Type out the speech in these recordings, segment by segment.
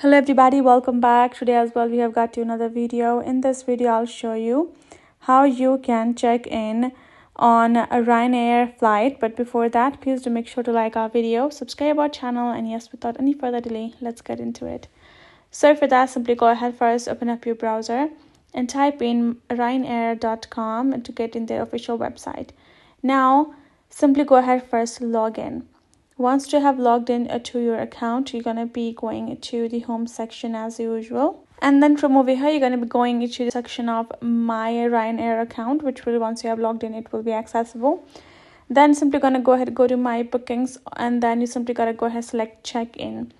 Hello everybody, welcome back. Today as well we have got to another video. In this video I'll show you how you can check in on a Ryanair flight. But before that, please do make sure to like our video, subscribe our channel, and yes, without any further delay, let's get into it. So for that, simply go ahead first, open up your browser and type in ryanair.com to get in their official website. Now simply go ahead first, log in. Once you have logged in to your account, you're going to be going to the home section as usual. And then from over here, you're going to be going into the section of My Ryanair account, which will, once you have logged in, it will be accessible. Then simply going to go to My Bookings, and then you simply got to go ahead select check-in.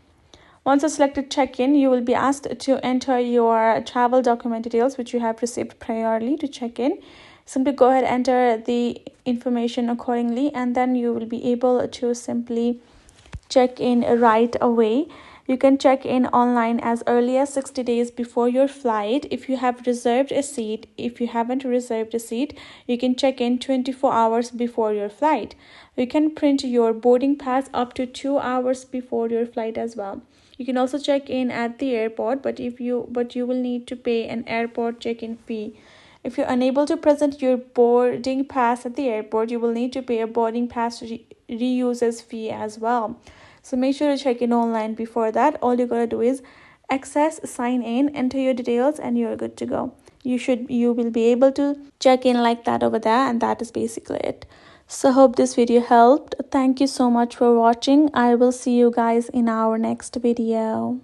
Once you selected check-in, you will be asked to enter your travel document details, which you have received priorly to check in. Simply go ahead, enter the information accordingly, and then you will be able to simply check in right away. You can check in online as early as 60 days before your flight. If you have reserved a seat, if you haven't reserved a seat, you can check in 24 hours before your flight. You can print your boarding pass up to 2 hours before your flight as well. You can also check in at the airport, but you will need to pay an airport check-in fee. If you're unable to present your boarding pass at the airport, you will need to pay a boarding pass reusers fee as well. So make sure to check in online before that. All you gotta do is access, sign in, enter your details, and you're good to go. You will be able to check in like that over there, and that is basically it. So hope this video helped. Thank you so much for watching. I will see you guys in our next video.